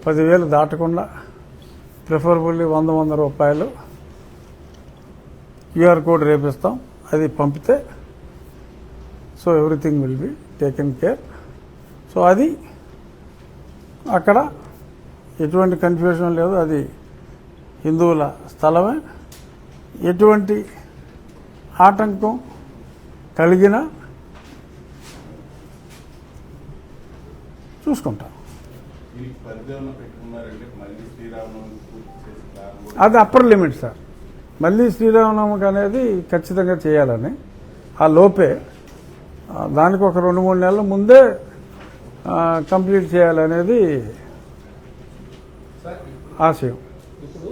10,000 దాటకుండా ప్రిఫరబుల్లీ 100 రూపాయలు QR code రేపిస్తాం. అది పంపితే so everything will be taken care. So అది అక్కడ ఎటువంటి కన్ఫ్యూజన్ లేదు. అది హిందువుల స్థలమే. ఎటువంటి ఆటంకం కలిగినా చూసుకుంటాం. అది అప్పర్ లిమిట్ సార్. మళ్ళీ శ్రీరామనవమికి అనేది ఖచ్చితంగా చేయాలని ఆ లోపే దానికి ఒక 2-3 నెలల ముందే కంప్లీట్ చేయాలనేది ఆశయం. ఇప్పుడు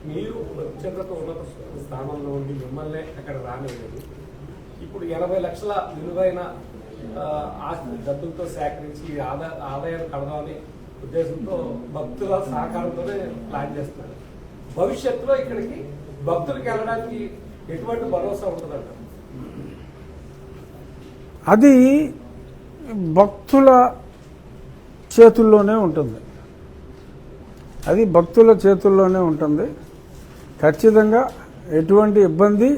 మీరు అత్యంత ఉన్నత స్థానంలో ఉండి మిమ్మల్ని అక్కడ రానివ్వలేదు. ఇప్పుడు 80 లక్షల విలువైన ఆస్తి డబ్బులతో సేకరించి ఆదాయాన్ని కడదామని ఉద్దేశంతో భక్తుల సహకారంతోనే ప్లాన్ చేస్తున్నారు. భవిష్యత్తులో ఇక్కడికి భక్తులకి వెళ్ళడానికి ఎటువంటి భరోసా ఉంటుందంట? అది భక్తుల చేతుల్లోనే ఉంటుంది. అది భక్తుల చేతుల్లోనే ఉంటుంది. ఖచ్చితంగా ఎటువంటి ఇబ్బంది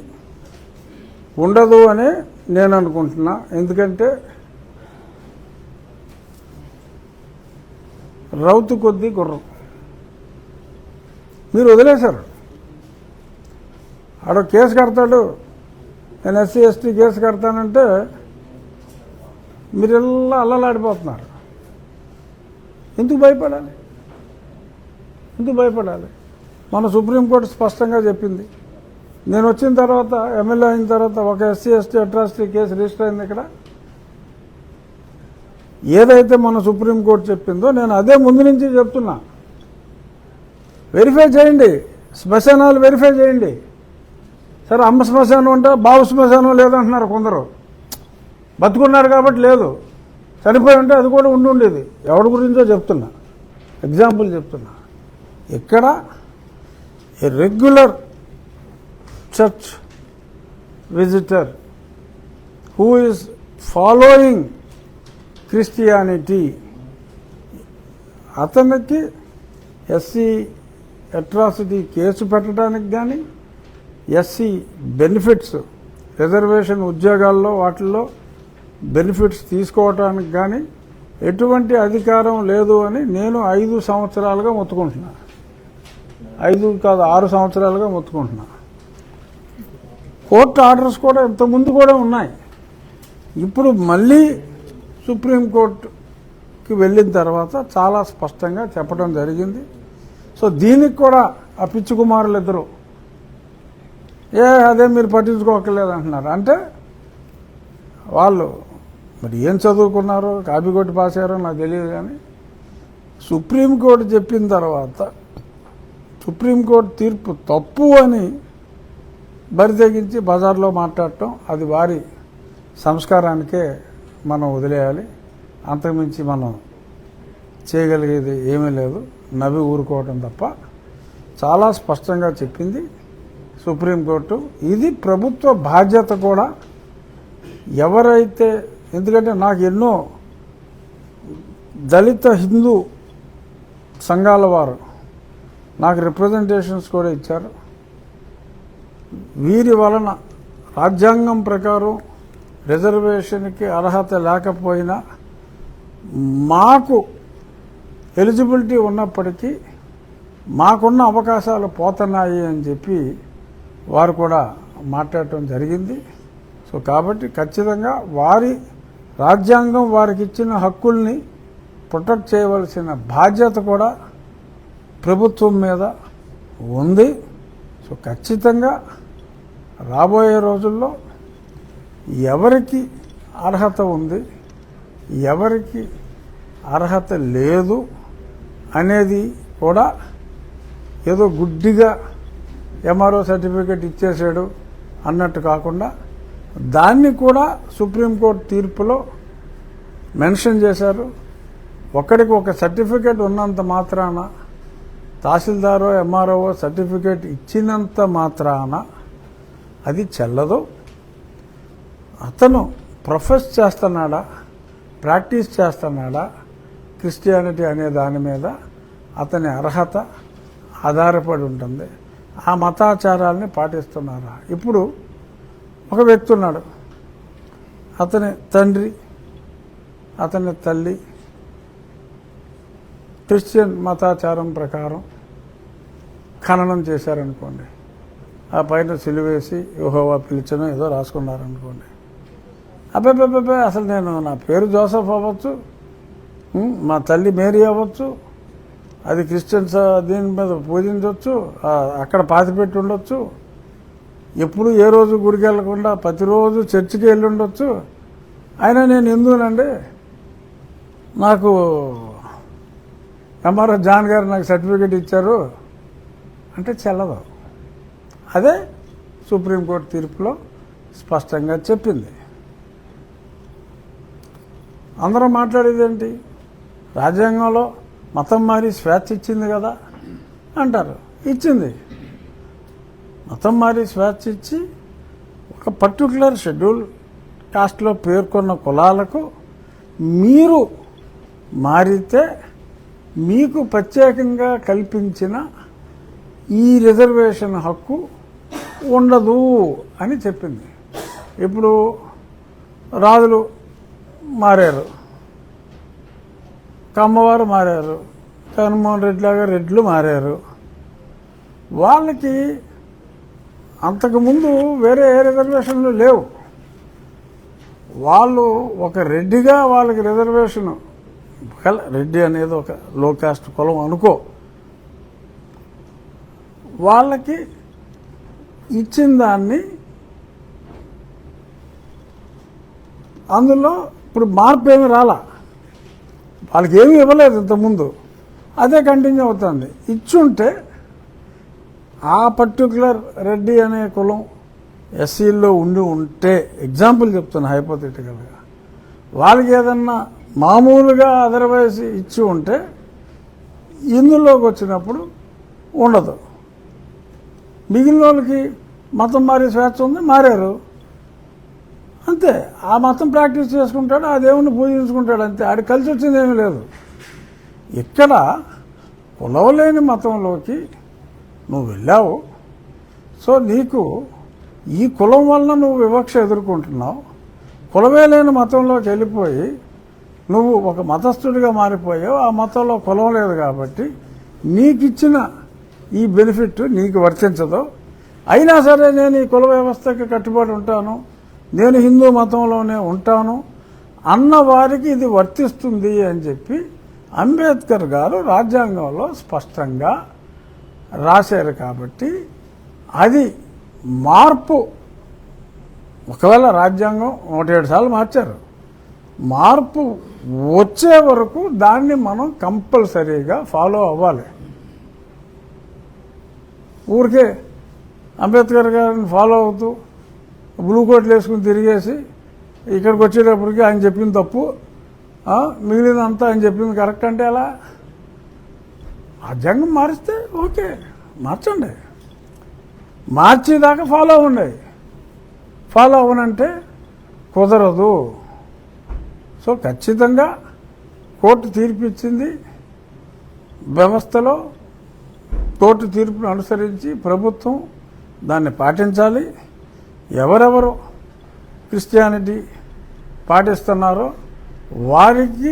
ఉండదు అని నేను అనుకుంటున్నా. ఎందుకంటే రౌతు కొద్దీ గుర్రం. మీరు వదిలేశారు. ఆడ కేసు కడతాడు, నేను ఎస్సీ ఎస్టీ కేసు కడతానంటే మీరు ఇలా అల్లలాడిపోతున్నారు. ఎందుకు భయపడాలి? మన సుప్రీంకోర్టు స్పష్టంగా చెప్పింది. నేను వచ్చిన తర్వాత, ఎమ్మెల్యే అయిన తర్వాత ఒక SC ST atrocity case register అయింది ఇక్కడ. ఏదైతే మన సుప్రీంకోర్టు చెప్పిందో నేను అదే ముందు నుంచి చెప్తున్నా. వెరిఫై చేయండి, శ్మశానాలు వెరిఫై చేయండి. సరే, అమ్మ శ్మశానం అంటే బాబు శ్మశానం లేదంటున్నారు కొందరు. బతుకున్నారు కాబట్టి లేదు, చనిపోయి ఉంటే అది కూడా ఉండేది. ఎవరి గురించో చెప్తున్నా, ఎగ్జాంపుల్ చెప్తున్నా. ఇక్కడ a regular church visitor who is following Christianity, అతనికి ఎస్సీ అట్రాసిటీ కేసు పెట్టడానికి కానీ, ఎస్సీ బెనిఫిట్స్ రిజర్వేషన్ ఉద్యోగాల్లో వాటిల్లో బెనిఫిట్స్ తీసుకోవటానికి కానీ ఎటువంటి అధికారం లేదు అని నేను 5 సంవత్సరాలుగా మొత్తుకుంటున్నా. 5 కాదు 6 సంవత్సరాలుగా మొత్తుకుంటున్నా. కోర్టు ఆర్డర్స్ కూడా ఇంతకుముందు కూడా ఉన్నాయి. ఇప్పుడు మళ్ళీ సుప్రీంకోర్టుకి వెళ్ళిన తర్వాత చాలా స్పష్టంగా చెప్పడం జరిగింది. సో దీనికి కూడా ఆ పిచ్చి కుమారులు ఇద్దరు అదే మీరు పట్టించుకోకలేదు అంటున్నారు. అంటే వాళ్ళు మరి ఏం చదువుకున్నారో, కాపీ కొట్టి పాస్ అయ్యారో నాకు తెలియదు. కానీ సుప్రీంకోర్టు చెప్పిన తర్వాత సుప్రీంకోర్టు తీర్పు తప్పు అని బరితెగించి బజార్లో మాట్లాడటం, అది వారి సంస్కారానికే మనం వదిలేయాలి. అంతకుమించి మనం చేయగలిగేది ఏమీ లేదు, నవ్వి ఊరుకోవటం తప్ప. చాలా స్పష్టంగా చెప్పింది సుప్రీంకోర్టు. ఇది ప్రభుత్వ బాధ్యత కూడా. ఎవరైతే, ఎందుకంటే నాకు ఎన్నో దళిత హిందూ సంఘాల వారు నాకు రిప్రజెంటేషన్స్ కూడా ఇచ్చారు. వీరి వలన రాజ్యాంగం ప్రకారం రిజర్వేషన్కి అర్హత లేకపోయినా మాకు ఎలిజిబిలిటీ ఉన్నప్పటికీ మాకున్న అవకాశాలు పోతున్నాయి అని చెప్పి వారు కూడా మాట్లాడటం జరిగింది. సో కాబట్టి ఖచ్చితంగా వారి రాజ్యాంగం వారికి ఇచ్చిన హక్కుల్ని ప్రొటెక్ట్ చేయవలసిన బాధ్యత కూడా ప్రభుత్వం మీద ఉంది. సో ఖచ్చితంగా రాబోయే రోజుల్లో ఎవరికి అర్హత ఉంది, ఎవరికి అర్హత లేదు అనేది కూడా ఏదో గుడ్డిగా ఎంఆర్ఓ సర్టిఫికేట్ ఇచ్చేసాడు అన్నట్టు కాకుండా దాన్ని కూడా సుప్రీంకోర్టు తీర్పులో మెన్షన్ చేశారు. ఒకడికి ఒక సర్టిఫికేట్ ఉన్నంత మాత్రాన, తహసీల్దారో ఎంఆర్ఓ సర్టిఫికేట్ ఇచ్చినంత మాత్రాన అది చెల్లదు. అతను ప్రొఫెస్ చేస్తున్నాడా, ప్రాక్టీస్ చేస్తున్నాడా క్రిస్టియానిటీ అనే దాని మీద అతని అర్హత ఆధారపడి ఉంటుంది. ఆ మతాచారాల్ని పాటిస్తున్నారా? ఇప్పుడు ఒక వ్యక్తి ఉన్నాడు, అతని తండ్రి అతని తల్లి క్రిస్టియన్ మతాచారం ప్రకారం ఖననం చేశారనుకోండి, ఆ పైన సిలువేసి యెహోవా పిలిచను ఏదో రాసుకున్నారనుకోండి, అబ్బాయి అసలు నేను నా పేరు జోసెఫ్ అవ్వచ్చు, మా తల్లి మేరీ అవ్వచ్చు, అది క్రిస్టియన్స్ దీని మీద పూజించవచ్చు, అక్కడ పాతిపెట్టి ఉండొచ్చు, ఎప్పుడు ఏ రోజు గుడికి వెళ్లకుండా ప్రతిరోజు చర్చికి వెళ్ళి ఉండొచ్చు, అయినా నేను హిందువునండి, నాకు ఎంఆర్ఎస్ జాన్ గారు నాకు సర్టిఫికేట్ ఇచ్చారు అంటే చెల్లదు. అదే సుప్రీంకోర్టు తీర్పులో స్పష్టంగా చెప్పింది. అందరం మాట్లాడేది ఏంటి? రాజ్యాంగంలో మతం మారి స్వేచ్ఛ ఇచ్చింది కదా అంటారు. ఇచ్చింది. మతం మారి స్వేచ్ఛ ఇచ్చి ఒక పర్టికులర్ షెడ్యూల్ కాస్ట్లో పేర్కొన్న కులాలకు మీరు మారితే మీకు ప్రత్యేకంగా కల్పించిన ఈ రిజర్వేషన్ హక్కు ఉండదు అని చెప్పింది. ఇప్పుడు రాజులు మారారు, కమ్మవారు మారారు, జగన్మోహన్ రెడ్డి లాగా రెడ్లు మారారు. వాళ్ళకి అంతకుముందు వేరే ఏ రిజర్వేషన్లు లేవు. వాళ్ళు ఒక రెడ్డిగా వాళ్ళకి రిజర్వేషన్, రెడ్డి అనేది ఒక లో కాస్ట్ కులం అనుకో, వాళ్ళకి ఇచ్చిన దాన్ని అందులో ఇప్పుడు మార్పు ఏమి రాలా, వాళ్ళకి ఏమీ ఇవ్వలేదు ఇంతకుముందు, అదే కంటిన్యూ అవుతుంది. ఇచ్చుంటే ఆ పర్టికులర్ రెడ్డి అనే కులం ఎస్సీల్లో ఉంటే, ఎగ్జాంపుల్ చెప్తున్నా హైపోథెటికల్గా, వాళ్ళకి ఏదన్నా మామూలుగా అదర్వైజ్ ఇచ్చి ఉంటే ఇందులోకి వచ్చినప్పుడు ఉండదు. మిగిలిన వాళ్ళకి మతం మారే స్వేచ్ఛ ఉంది, మారారు అంతే. ఆ మతం ప్రాక్టీస్ చేసుకుంటాడు, ఆ దేవుణ్ణి పూజించుకుంటాడు అంతే. ఆడికి కలిసి వచ్చింది ఏమీ లేదు. ఇక్కడ కులవలేని మతంలోకి నువ్వు వెళ్ళావు, సో నీకు ఈ కులం వలన నువ్వు వివక్ష ఎదుర్కొంటున్నావు. కులమే లేని మతంలోకి వెళ్ళిపోయి నువ్వు ఒక మతస్థుడిగా మారిపోయావు. ఆ మతంలో కులం లేదు కాబట్టి నీకు ఇచ్చిన ఈ బెనిఫిట్ నీకు వర్తించదు. అయినా సరే నేను ఈ కుల వ్యవస్థకి కట్టుబడి ఉంటాను, నేను హిందూ మతంలోనే ఉంటాను అన్న వారికి ఇది వర్తిస్తుంది అని చెప్పి అంబేద్కర్ గారు రాజ్యాంగంలో స్పష్టంగా రాశారు. కాబట్టి అది మార్పు, ఒకవేళ రాజ్యాంగం 107 సార్లు మార్చారు, మార్పు వచ్చే వరకు దాన్ని మనం కంపల్సరీగా ఫాలో అవ్వాలి. ఊరికే అంబేద్కర్ గారిని ఫాలో అవుతూ బ్లూ కోట్లు వేసుకుని తిరిగేసి ఇక్కడికి వచ్చేటప్పటికి ఆయన చెప్పింది తప్పు, మిగిలినంతా ఆయన చెప్పింది కరెక్ట్ అంటే ఎలా? రాజ్యాంగం మారిస్తే ఓకే, మార్చండి, మార్చేదాకా ఫాలో అవ్వండి. ఫాలో అవ్వనంటే కుదరదు. సో ఖచ్చితంగా కోర్టు తీర్పు ఇచ్చింది, వ్యవస్థలో కోర్టు తీర్పును అనుసరించి ప్రభుత్వం దాన్ని పాటించాలి. ఎవరెవరు క్రిస్టియానిటీ పాటిస్తున్నారో వారికి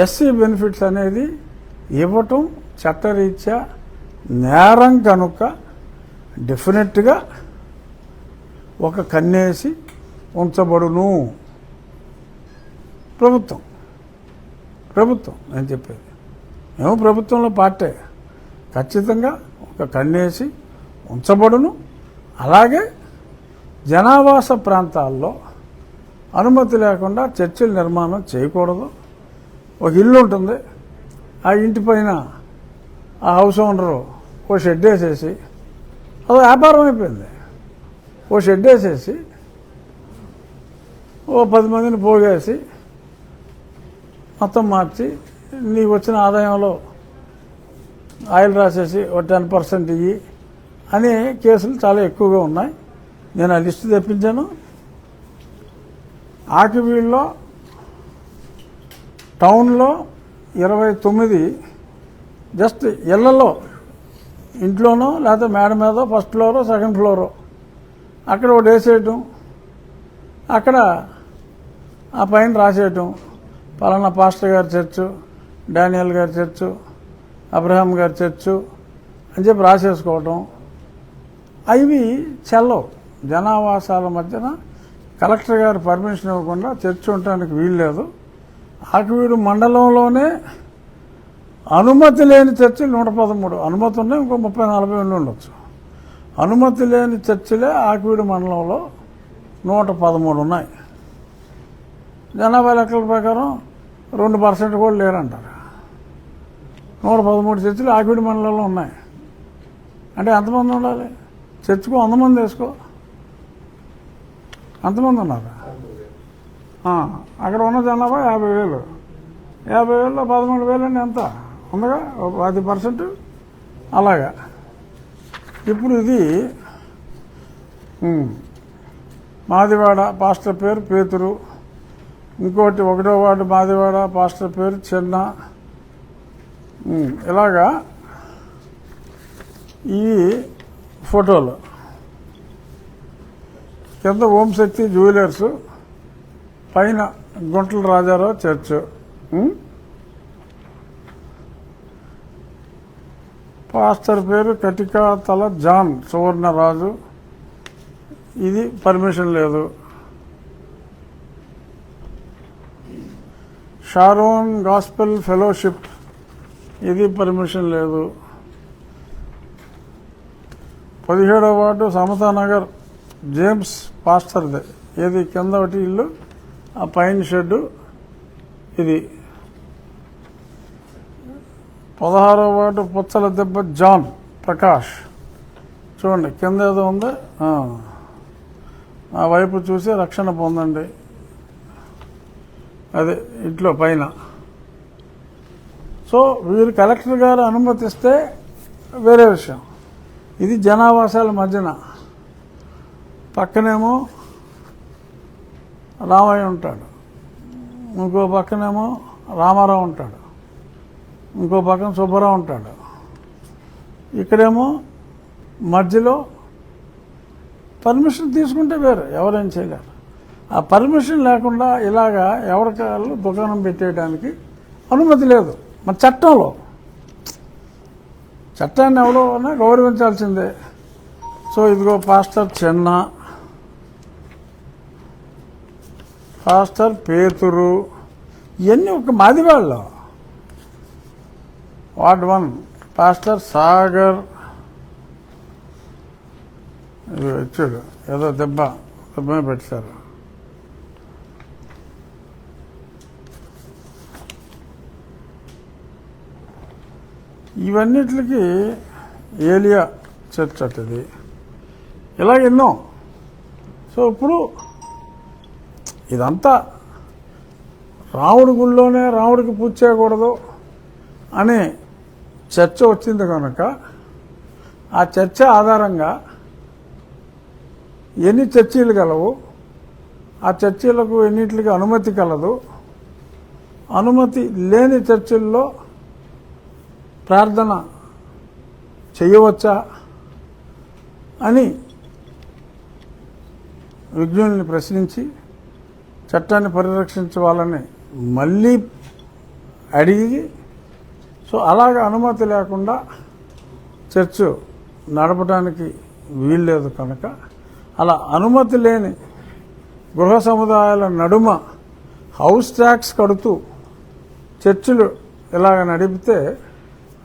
ఎస్సీ బెనిఫిట్స్ అనేది ఇవ్వటం చట్టరీత్యా నేరం కనుక డెఫినెట్గా ఒక కన్నేసి ఉంచబడును. ప్రభుత్వం నేను చెప్పేది, మేము ప్రభుత్వంలో పార్టీ, ఖచ్చితంగా ఒక కన్నేసి ఉంచబడును. అలాగే జనావాస ప్రాంతాల్లో అనుమతి లేకుండా చర్చిల నిర్మాణం చేయకూడదు. ఒక ఇల్లు ఉంటుంది, ఆ ఇంటి పైన ఆ హౌస్ ఓనరు ఓ షెడ్ వేసేసి, అది వ్యాపారం అయిపోయింది, ఓ షెడ్ వేసేసి ఓ 10 మందిని పోగేసి మొత్తం మార్చి నీకు వచ్చిన ఆదాయంలో ఆయిల్ రాసేసి ఓ 10% ఇయ్యి అనే కేసులు చాలా ఎక్కువగా ఉన్నాయి. నేను ఆ లిస్టు తెప్పించాను. ఆకివీడులో టౌన్లో 29 జస్ట్ ఇళ్లలో ఇంట్లోనో లేకపోతే మేడ మీదో ఫస్ట్ ఫ్లోరో సెకండ్ ఫ్లోరో అక్కడ ఒకటి వేసేయటం, అక్కడ ఆ పైన రాసేయటం పలానా పాస్టర్ గారి చర్చు, డానియల్ గారి చర్చు, అబ్రహాం గారి చర్చు అని చెప్పి రాసేసుకోవటం. అవి చెల్లవు. జనావాసాల మధ్యన కలెక్టర్ గారు పర్మిషన్ ఇవ్వకుండా చర్చ్ ఉండటానికి వీల్లేదు. ఆకివీడు మండలంలోనే అనుమతి లేని చర్చిలు 113, అనుమతి ఉన్నాయి ఇంకో 30-40 ఉండొచ్చు. అనుమతి లేని చర్చిలే ఆకివీడు మండలంలో 113 ఉన్నాయి. జనాభా లెక్కల ప్రకారం 2% కూడా లేరంటారు. 113 చర్చిలు ఆకివీడు మండలంలో ఉన్నాయి. అంటే ఎంతమంది ఉండాలి? చర్చికి 100 మంది వేసుకో, అంతమంది ఉన్నారు. అక్కడ ఉన్న జనాభా 50,000. 50,000లో 13,000 అంటే ఎంత ఉందిగా, 10%. అలాగా ఇప్పుడు ఇది మాదివాడ పాస్టర్ పేరు పేతురు, ఇంకోటి 1వ వార్డు మాదివాడ పాస్టర్ పేరు చిన్న. ఇలాగా ఈ ఫోటోలు కింద ఓం శక్తి జ్యువెలర్స్, పైన గుంటల రాజారావు చర్చ్. పాస్టర్ పేరు కటికాతల జాన్ సువర్ణరాజు. ఇది పర్మిషన్ లేదు. షారోన్ గాస్పెల్ ఫెలోషిప్, ఇది పర్మిషన్ లేదు. 17వ వార్డు సమతానగర్ జేమ్స్ పాస్టర్ది, ఏది కింద ఒకటి ఇల్లు, ఆ పైన షెడ్డు ఇది. 16వ వార్డు పుచ్చల దెబ్బ జాన్ ప్రకాష్, చూడండి కింద ఏదో ఉంది, ఆ వైపు చూసి రక్షణ పొందండి, అదే ఇంట్లో పైన. సో వీరు కలెక్టర్ గారు అనుమతిస్తే వేరే విషయం. ఇది జనావాసాల మధ్యన. పక్కనేమో రామయ్య ఉంటాడు, ఇంకో పక్కనేమో రామారావు ఉంటాడు, ఇంకో పక్కన సుబ్బారావు ఉంటాడు. ఇక్కడేమో మధ్యలో పర్మిషన్ తీసుకుంటే వేరు, ఎవరేం చేయలేరు. ఆ పర్మిషన్ లేకుండా ఇలాగా ఎవరికాళ్ళు దుకాణం పెట్టేయడానికి అనుమతి లేదు. మన చట్టంలో, చట్టాన్ని ఎవరైనా గౌరవించాల్సిందే. సో ఇదిగో పాస్టర్ చిన్న, పాస్టర్ పేతురు, ఇవన్నీ ఒక మాదివాళ్ళు. వార్డ్ 1 పాస్టర్ సాగర్, ఇచ్చాడు ఏదో దెబ్బ పెట్టారు. ఇవన్నిటికి ఏలియా చర్చ్ అట్టది, ఇలా ఎన్నో. సో ఇప్పుడు ఇదంతా రాముడి గుళ్ళోనే రాముడికి పూజ చేయకూడదు అనే చర్చ వచ్చింది కనుక ఆ చర్చ ఆధారంగా ఎన్ని చర్చీలు గలవు, ఆ చర్చీలకు ఎన్నింటికి అనుమతి కలదు, అనుమతి లేని చర్చిల్లో ప్రార్థన చేయవచ్చా అని విజ్ఞుల్ని ప్రశ్నించి చట్టాన్ని పరిరక్షించాలని మళ్ళీ అడిగి, సో అలాగ అనుమతి లేకుండా చర్చ్ నడపడానికి వీల్లేదు కనుక అలా అనుమతి లేని గృహ సముదాయాల నడుమ హౌస్ ట్యాక్స్ కడుతూ చర్చిలు ఇలాగ నడిపితే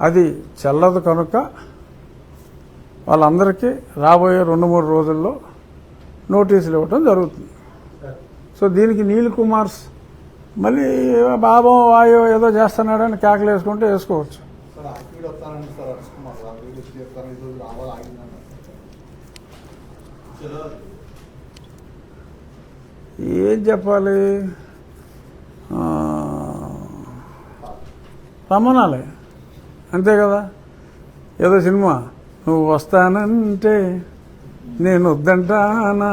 అది చెల్లదు కనుక వాళ్ళందరికీ రాబోయే 2-3 రోజుల్లో నోటీసులు ఇవ్వటం జరుగుతుంది. సో దీనికి నీల్ కుమార్స్ మళ్ళీ బాబో వాయో ఏదో చేస్తున్నాడని కేకలు వేసుకుంటే వేసుకోవచ్చు. ఏం చెప్పాలి, రమ్మనాలి అంతే కదా. ఏదో సినిమా నువ్వు వస్తానంటే నేను వద్దంటానా.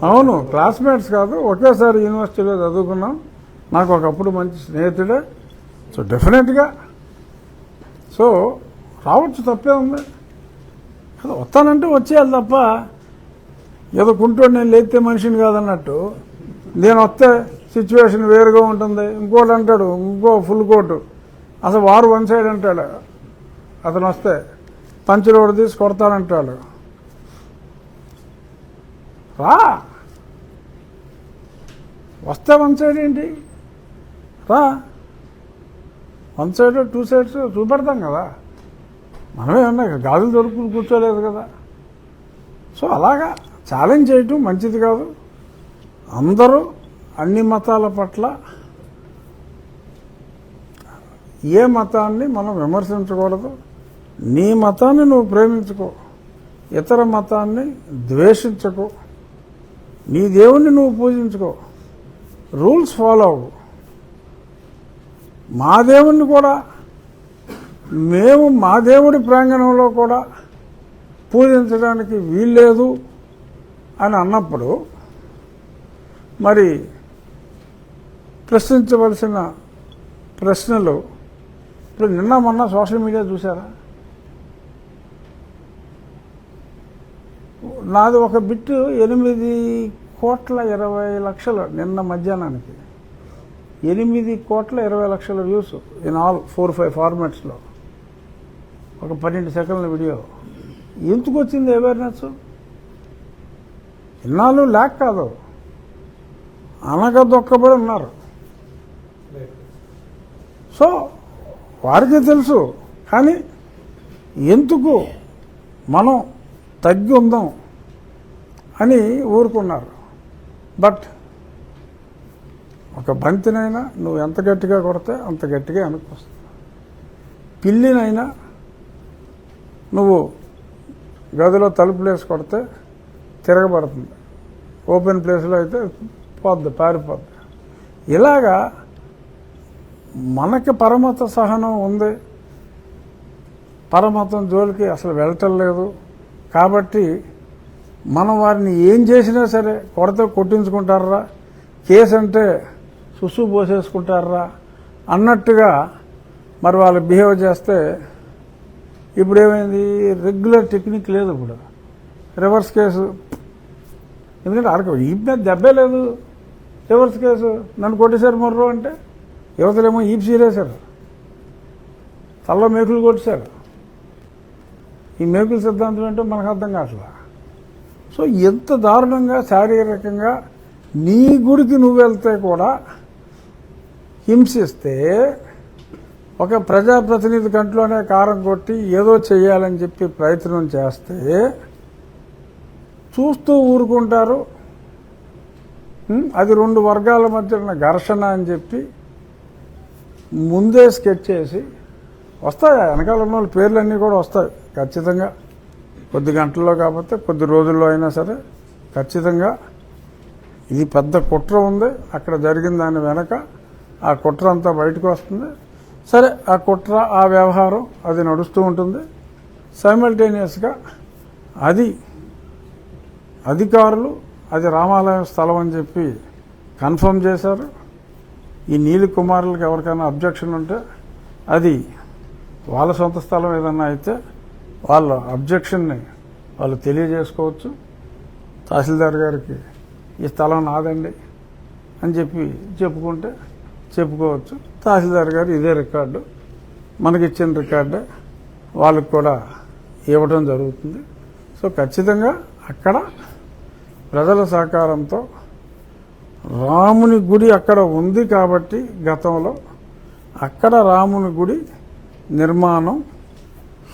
అవును, క్లాస్మేట్స్ కాదు, ఒకేసారి యూనివర్సిటీలో చదువుకున్నాం. నాకు ఒకప్పుడు మంచి స్నేహితుడే, సో డెఫినెట్గా సో రావచ్చు, తప్పే ఉంది. అది వస్తానంటే వచ్చేయాలి తప్ప ఏదో కుంటోడు నేను లేస్తే మనిషిని కాదన్నట్టు నేను వస్తే సిచ్యువేషన్ వేరుగా ఉంటుంది. ఇంకోటి అంటాడు, ఇంకో ఫుల్ కోటు, అసలు వారు వన్ సైడ్ అంటాడు. అతను వస్తే పంచులోడు తీసి కొడతానంటాడు. రా, వస్తే వన్ సైడ్ ఏంటి, రా, వన్ సైడ్ టూ సైడ్స్ చూపెడతాం కదా. మనమే ఉన్నా గాజులు దొరుకుని కూర్చోలేదు కదా. సో అలాగా ఛాలెంజ్ చేయటం మంచిది కాదు. అందరూ అన్ని మతాల పట్ల ఏ మతాన్ని మనం విమర్శించకూడదు. నీ మతాన్ని నువ్వు ప్రేమించుకో, ఇతర మతాన్ని ద్వేషించకు, నీ దేవుణ్ణి నువ్వు పూజించుకో, రూల్స్ ఫాలో అవ్వు. మా దేవుణ్ణి కూడా మేము మా దేవుడి ప్రాంగణంలో కూడా పూజించడానికి వీల్లేదు అని అన్నప్పుడు మరి ప్రశ్నించవలసిన ప్రశ్నలు ఇప్పుడు నిన్న మొన్న సోషల్ మీడియా చూసారా? నాది ఒక బిట్టు 8,20,00,000 నిన్న మధ్యాహ్నానికి 8,20,00,000 వ్యూస్ ఇన్ ఆల్ 4-5 ఫార్మాట్స్లో. ఒక 12 సెకండ్ల వీడియో. ఎందుకు వచ్చింది అవేర్నెస్? ఇన్నాళ్ళు ల్యాక్ కాదు, అనగదొక్కబడి ఉన్నారు. సో వారికి తెలుసు, కానీ ఎందుకు మనం తగ్గి ఉందాం అని ఊరుకున్నారు. బట్ ఒక బంతినైనా నువ్వు ఎంత గట్టిగా కొడితే అంత గట్టిగా వెనక్కి వస్తుంది. పిల్లినైనా నువ్వు గదిలో తలుపులు వేసి కొడితే తిరగబడుతుంది, ఓపెన్ ప్లేస్లో అయితే పోద్ది, పారిపోద్ది. ఇలాగా మనకి పరమత సహనం ఉంది, పరమతం జోలికి అసలు వెళ్ళటం లేదు. కాబట్టి మనం వారిని ఏం చేసినా సరే కొడితే కొట్టించుకుంటారా, కేసు అంటే సుసు పోసేసుకుంటారా అన్నట్టుగా మరి వాళ్ళు బిహేవ్ చేస్తే ఇప్పుడు ఏమైంది? రెగ్యులర్ టెక్నిక్ లేదు, ఇప్పుడు రివర్స్ కేసు. ఎందుకంటే ఆడకు ఈ మీద దెబ్బే లేదు, రివర్స్ కేసు నన్ను కొట్టేశారు మొర్రు అంటే యువతలేమో ఈపు సీరేశారు, తల్ల మేకులు కొట్టేశారు. ఈ మేకుల సిద్ధాంతం ఏంటో మనకు అర్థం కావట్లా. సో ఎంత దారుణంగా శారీరకంగా నీ గుడికి నువ్వు వెళ్తే కూడా హింసిస్తే, ఒక ప్రజాప్రతినిధి కంట్లోనే కారం కొట్టి ఏదో చెయ్యాలని చెప్పి ప్రయత్నం చేస్తే చూస్తూ ఊరుకుంటారు. అది 2 వర్గాల మధ్య ఉన్న ఘర్షణ అని చెప్పి ముందే స్కెచ్ చేసి వస్తాయి. వెనకాల ఉన్న వాళ్ళ పేర్లన్నీ కూడా వస్తాయి ఖచ్చితంగా. కొద్ది గంటల్లో కాకపోతే కొద్ది రోజుల్లో అయినా సరే ఖచ్చితంగా ఇది పెద్ద కుట్ర ఉంది, అక్కడ జరిగిన దాని వెనక ఆ కుట్ర అంతా బయటకు వస్తుంది. సరే, ఆ కుట్ర, ఆ వ్యవహారం అది నడుస్తూ ఉంటుంది. సైమల్టేనియస్గా అది అధికారులు అది రామాలయం స్థలం అని చెప్పి కన్ఫర్మ్ చేశారు. ఈ నీలి కుమారులకు ఎవరికైనా అబ్జెక్షన్ ఉంటే అది వాళ్ళ సొంత స్థలం ఏదన్నా అయితే వాళ్ళ అబ్జెక్షన్ని వాళ్ళు తెలియజేసుకోవచ్చు. తహసీల్దార్ గారికి ఈ స్థలం నాదండి అని చెప్పి చెప్పుకుంటే చెప్పుకోవచ్చు. తహసీల్దార్ గారు ఇదే రికార్డు, మనకిచ్చిన రికార్డే వాళ్ళకు కూడా ఇవ్వడం జరుగుతుంది. సో ఖచ్చితంగా అక్కడ ప్రజల సహకారంతో రాముని గుడి అక్కడ ఉంది కాబట్టి గతంలో అక్కడ రాముని గుడి నిర్మాణం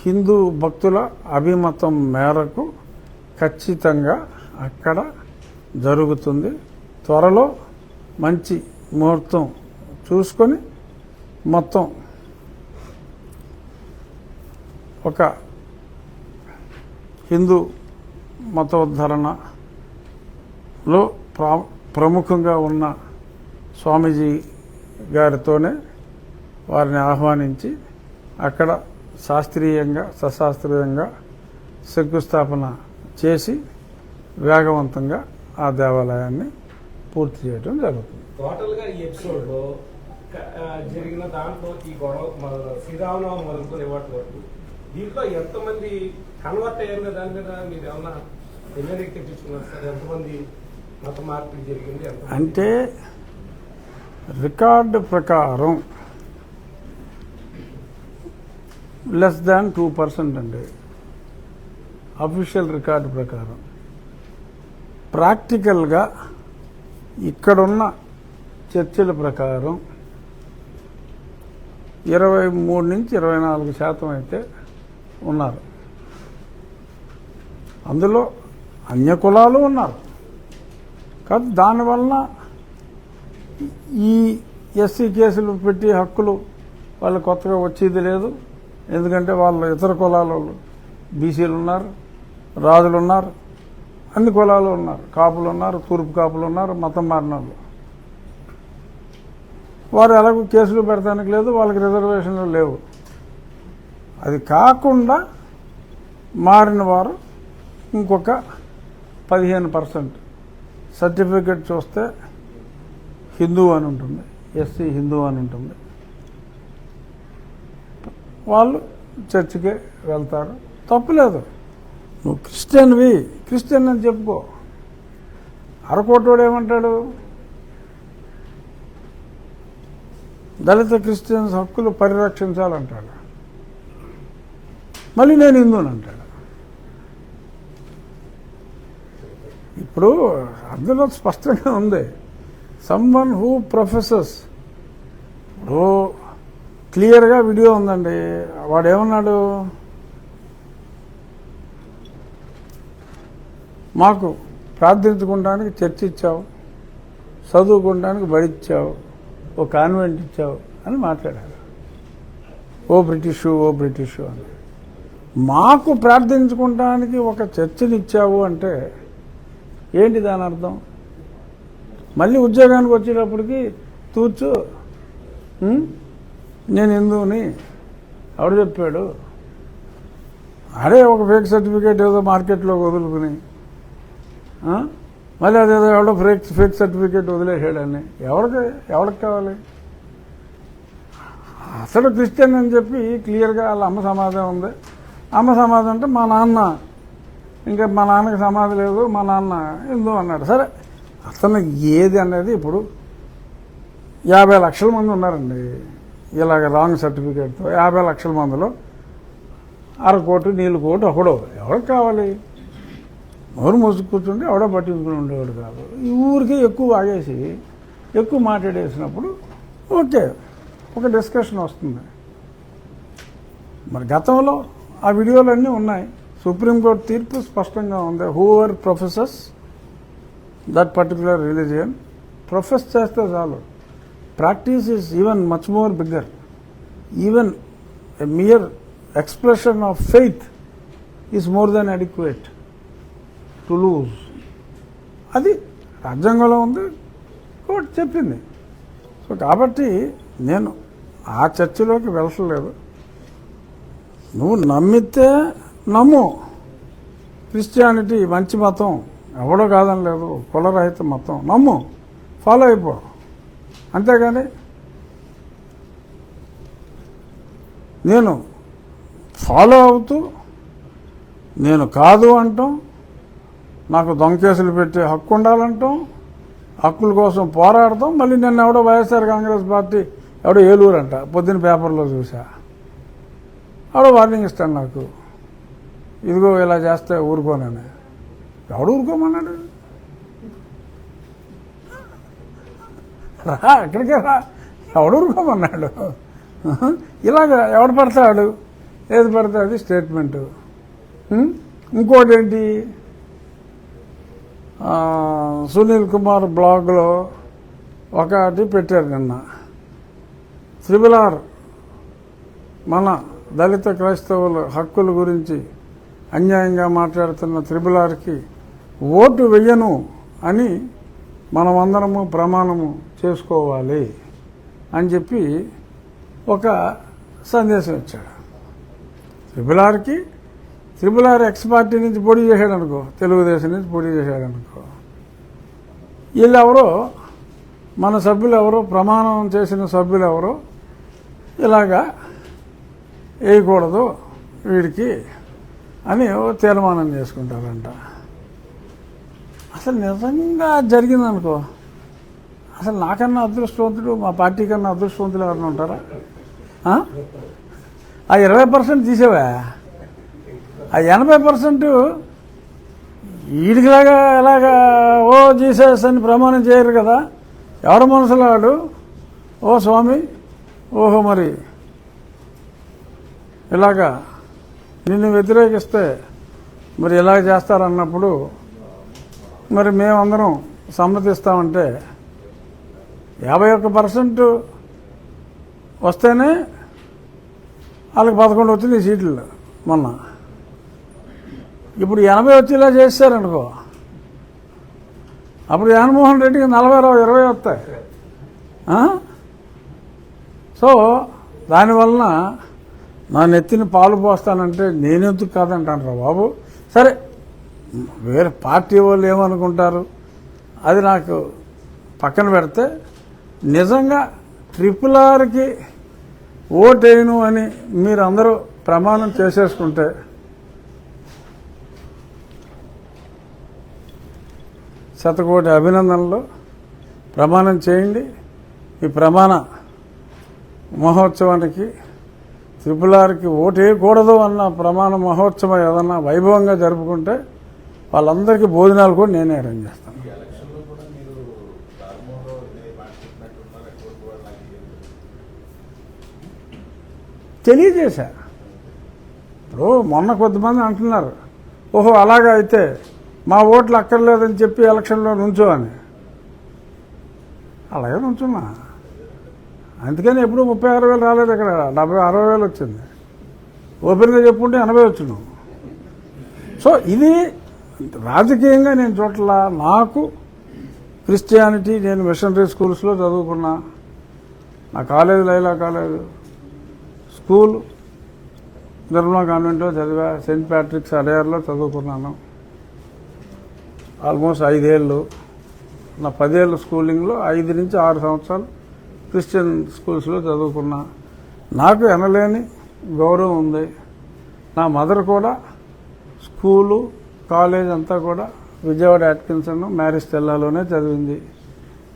హిందూ భక్తుల అభిమతం మేరకు ఖచ్చితంగా అక్కడ జరుగుతుంది. త్వరలో మంచి ముహూర్తం చూసుకొని మొత్తం ఒక హిందూ మతోద్ధరణలో ప్రముఖంగా ఉన్న స్వామీజీ గారితోనే వారిని ఆహ్వానించి అక్కడ శాస్త్రీయంగా సశాస్త్రీయంగా శంకుస్థాపన చేసి వేగవంతంగా ఆ దేవాలయాన్ని పూర్తి చేయడం జరుగుతుంది. టోటల్గా ఈ ఎపిసోడ్లో జరిగిన దాంట్లో ఈ గొడవ శ్రీరామనవమి మొదలుకొని ఇవ్వటి వరకు దీంట్లో ఎంతమంది కన్వర్ట్ అయ్యారు దాని మీద మీరు ఏమన్నా ఎన్నరికి తెప్పించుకున్నారు సార్? ఎంతమంది మత మార్పిడి జరిగింది? అంటే రికార్డు ప్రకారం లెస్ దాన్ 2% అండి, అఫీషియల్ రికార్డు ప్రకారం. ప్రాక్టికల్గా ఇక్కడున్న చర్చల ప్రకారం 23 నుంచి 24% అయితే ఉన్నారు. అందులో అన్య కులాలు ఉన్నారు. కాదు దానివల్ల ఈ ఎస్సీ కేసులు పెట్టి హక్కులు వాళ్ళు కొత్తగా వచ్చేది లేదు. ఎందుకంటే వాళ్ళు ఇతర కులాల వాళ్ళు బీసీలు ఉన్నారు, రాజులు ఉన్నారు, అన్ని కులాలు ఉన్నారు, కాపులు ఉన్నారు, తూర్పు కాపులు ఉన్నారు, మతం మారిన వాళ్ళు. వారు ఎలాగో కేసులు పెడతానికి లేదు, వాళ్ళకి రిజర్వేషన్లు లేవు. అది కాకుండా మారిన వారు ఇంకొక 15%. సర్టిఫికెట్ చూస్తే హిందూ అని ఉంటుంది, ఎస్సీ హిందూ అని ఉంటుంది. వాళ్ళు చర్చికే వెళ్తారు, తప్పులేదు. నువ్వు క్రిస్టియన్వి, క్రిస్టియన్ అని చెప్పుకో. అరకోటోడు ఏమంటాడు? దళిత క్రిస్టియన్స్ హక్కులు పరిరక్షించాలంటాడు. మళ్ళీ నేను హిందూని అంటాడు. ఇప్పుడు అందులో స్పష్టంగా ఉంది, సమ్వన్ హూ ప్రొఫెసర్స్. ఇప్పుడు క్లియర్గా వీడియో ఉందండి. వాడు ఏమన్నాడు? మాకు ప్రార్థించుకోవడానికి చర్చ్ ఇచ్చావు, చదువుకోవడానికి బడి ఇచ్చావు, ఓ కాన్వెంట్ ఇచ్చావు అని మాట్లాడారు. ఓ బ్రిటిషు అని. మాకు ప్రార్థించుకోవడానికి ఒక చర్చిని ఇచ్చావు అంటే ఏంటి దాని అర్థం? మళ్ళీ ఉద్యోగానికి వచ్చేటప్పటికి తూర్చు నేను హిందువుని ఎవడు చెప్పాడు? అదే ఒక ఫేక్ సర్టిఫికేట్ ఏదో మార్కెట్లో వదులుకుని మళ్ళీ అదేదో ఎవడో ఫేక్ సర్టిఫికేట్ వదిలేసాడని ఎవరికి కావాలి? అసలు క్రిస్టియన్ అని చెప్పి క్లియర్గా వాళ్ళ అమ్మ సమాధి ఉంది. అమ్మ సమాధి అంటే మా నాన్న, ఇంకా మా నాన్నకి సమాధి లేదు, మా నాన్న హిందూ అన్నాడు. సరే, అతను ఏది అనేది ఇప్పుడు 50 లక్షల మంది ఉన్నారండి ఇలాగ రాంగ్ సర్టిఫికేట్తో. 50 లక్షల మందిలో అరకోటి నీళ్ళు కోటి ఒకడో ఎవరికి కావాలి? నోరు మూసి కూర్చుంటే ఎవడో పట్టించుకుని ఉండేవాడు కాదు. ఈ ఊరికి ఎక్కువ ఆగేసి ఎక్కువ మాట్లాడేసినప్పుడు ఓకే, ఒక డిస్కషన్ వస్తుంది. మరి గతంలో ఆ వీడియోలన్నీ ఉన్నాయి. సుప్రీంకోర్టు తీర్పు స్పష్టంగా ఉంది. Whoever professors that particular religion profess చేస్తే చాలు. Practice is even much more bigger. Even a mere expression of faith is more than adequate to lose. అది రాజ్యాంగంలో ఉంది, కోర్టు చెప్పింది. సో కాబట్టి నేను ఆ చర్చలోకి వెళ్ళలేదు. నువ్వు నమ్మితే నమ్ము, క్రిస్టియానిటీ మంచి మతం, ఎవడో కాదని లేదు, కులరహిత మతం, నమ్ము, ఫాలో అయిపో. అంతేగాని నేను ఫాలో అవుతూ నేను కాదు అంటాం, నాకు దొంగ కేసులు పెట్టే హక్కు ఉండాలంటాం, హక్కుల కోసం పోరాడతాం. మళ్ళీ నిన్న ఎవడో వైఎస్ఆర్ కాంగ్రెస్ పార్టీ ఎవడో ఏలూరు అంట, పొద్దున్న పేపర్లో చూసా, ఎవడో వార్నింగ్ ఇస్తాను నాకు, ఇదిగో ఇలా చేస్తే ఊరుకోనని. ఎవడు ఊరుకోమన్నాడు? రా, ఎక్కడికే రా, ఎవడు ఊరుకోమన్నాడు? ఇలాగ ఎవడు పడతాడు, ఏది పడితే అది స్టేట్మెంటు. ఇంకోటి ఏంటి, సునీల్ కుమార్ బ్లాగ్లో ఒకటి పెట్టారు నిన్న. త్రిబుల్-ఆర్ మన దళిత క్రైస్తవుల హక్కుల గురించి అన్యాయంగా మాట్లాడుతున్న త్రిబుల్-ఆర్కి ఓటు వెయ్యను అని మనమందరము ప్రమాణము చేసుకోవాలి అని చెప్పి ఒక సందేశం ఇచ్చాడు. త్రిబుల్-ఆర్ ఎక్స్ పార్టీ నుంచి పోటీ చేశాడు అనుకో, తెలుగుదేశం నుంచి పోటీ చేశాడు అనుకో, వీళ్ళెవరో మన సభ్యులు ఎవరు, ప్రమాణం చేసిన సభ్యులు ఎవరు ఇలాగా వేయకూడదు వీడికి అని తీర్మానం చేసుకుంటారంట. అసలు నిజంగా జరిగిందనుకో, అసలు నాకన్నా అదృష్టవంతుడు, మా పార్టీ కన్నా అదృష్టవంతులు ఎవరైనా ఉంటారా? ఆ 20% తీసేవా, ఆ 80% వీడికిలాగా ఎలాగా ఓ జీసస్ అని ప్రమాణం చేయరు కదా. ఎవరి మనసులో వాడు ఓ స్వామి, ఓహో మరి ఇలాగా నిన్ను వ్యతిరేకిస్తే మరి ఇలా చేస్తారన్నప్పుడు మరి మేమందరం సమ్మతిస్తామంటే 51% వస్తేనే వాళ్ళకి 11 వచ్చింది సీట్లు మొన్న. ఇప్పుడు 80 వచ్చేలా చేశారనుకో, అప్పుడు జగన్మోహన్ రెడ్డికి 40-20 వస్తాయి. సో దానివలన నా నెత్తిని పాలు పోస్తానంటే నేనెందుకు కాదంటాను బాబు. సరే, వేరే పార్టీ వాళ్ళు ఏమనుకుంటారు అది నాకు పక్కన పెడితే, నిజంగా RRRకి ఓటేయను అని మీరందరూ ప్రమాణం చేసేసుకుంటే శతకోటి అభినందనలు. ప్రమాణం చేయండి. ఈ ప్రమాణ మహోత్సవానికి RRRకి ఓటేయకూడదు అన్న ప్రమాణ మహోత్సవం ఏదన్నా వైభవంగా జరుపుకుంటే వాళ్ళందరికీ భోజనాలు కూడా నేనే అరేంజ్ చేస్తాను. తెలియజేశా. ఇప్పుడు మొన్న కొంతమంది అంటున్నారు, ఓహో అలాగా అయితే మా ఓట్లు అక్కర్లేదని చెప్పి ఎలక్షన్లో నుంచో అని. అలాగే నుంచున్నా. అందుకని ఎప్పుడు 36,000 రాలేదు, ఇక్కడ 70,000-60,000 వచ్చింది. ఓపెన్గా చెప్పుకుంటే 80 వచ్చినాం. సో ఇది రాజకీయంగా నేను చోట్ల నాకు క్రిస్టియానిటీ, నేను మిషనరీ స్కూల్స్లో చదువుకున్నా. నా college Laila college, school Nirmala కాన్వెంట్లో చదివా. సెయింట్ ప్యాట్రిక్స్ అడయార్లో చదువుకున్నాను ఆల్మోస్ట్ 5 ఏళ్ళు. నా 10 ఏళ్ళ స్కూలింగ్లో 5 నుంచి 6 సంవత్సరాలు క్రిస్టియన్ స్కూల్స్లో చదువుకున్నా. నాకు ఎనలేని గౌరవం ఉంది. నా మదర్ కూడా స్కూలు కాలేజ్ అంతా కూడా విజయవాడ అట్కిన్సన్ మ్యారీ స్టెల్లాలోనే చదివింది.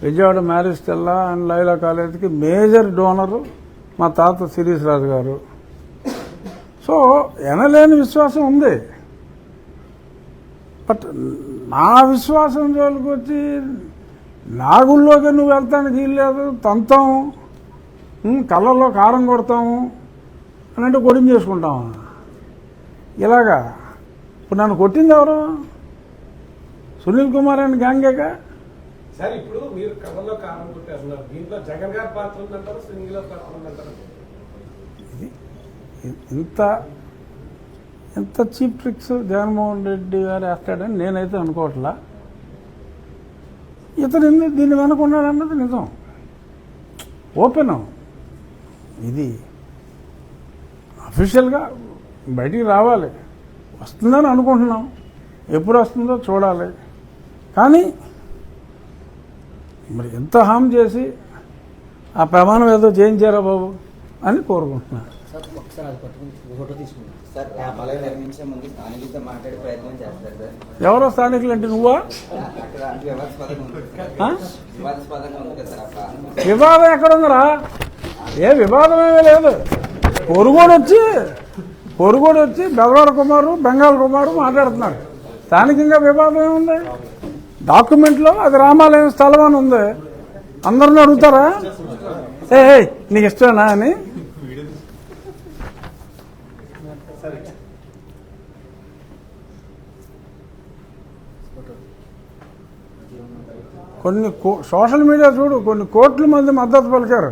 Vijayawada marry Stella and Laila కాలేజీకి మేజర్ డోనరు మా తాత శిరీష్ రాజు గారు. సో ఎనలేని విశ్వాసం ఉంది. బట్ నా విశ్వాసం జోలికి వచ్చి నా గుళ్ళోకి నువ్వు వెళ్తానికి వీల్లేదు, తంతాం, కళ్ళల్లో కారం కొడతాము అని అంటే కొట్టించేసుకుంటాము. ఇలాగా ఇప్పుడు నన్ను కొట్టింది ఎవరు? సునీల్ కుమార్ అని గ్యాంగేగా. సార్ ఇప్పుడు మీరు కళ్ళలో కారం కొట్టేస్తున్నారు, దీంట్లో జగన్ గారి పాత్ర ఉందంటారు, సునీల్ గారి పాత్ర ఉందంటారు. ఎంత చీప్ ట్రిక్స్ జగన్మోహన్ రెడ్డి గారు వేస్తాడని నేనైతే అనుకోవట్లా. ఇతను దీన్ని వెనుకున్నాడన్నది నిజం, ఓపెన్. ఇది అఫీషియల్గా బయటికి రావాలి, వస్తుందని అనుకుంటున్నాం. ఎప్పుడు వస్తుందో చూడాలి. కానీ మరి ఎంత హామ్ చేసి ఆ ప్రమాణం ఏదో చేయించారా బాబు అని కోరుకుంటున్నాను. ఎవరో స్థానికులు అంటే నువ్వా? వివాదం ఎక్కడుందరా? ఏ వివాదమేమీ లేదు. పొరుగోడు వచ్చి బెదవాడ కుమారు, బెంగాల్ కుమారు మాట్లాడుతున్నారు. స్థానికంగా వివాదం ఏముంది? డాక్యుమెంట్లో అది రామాలయం స్థలం అని ఉంది. అందరిని అడుగుతారా ఏ నీకు ఇష్టమేనా అని? కొన్ని సోషల్ మీడియా చూడు, కొన్ని కోట్ల మంది మద్దతు పలికారు.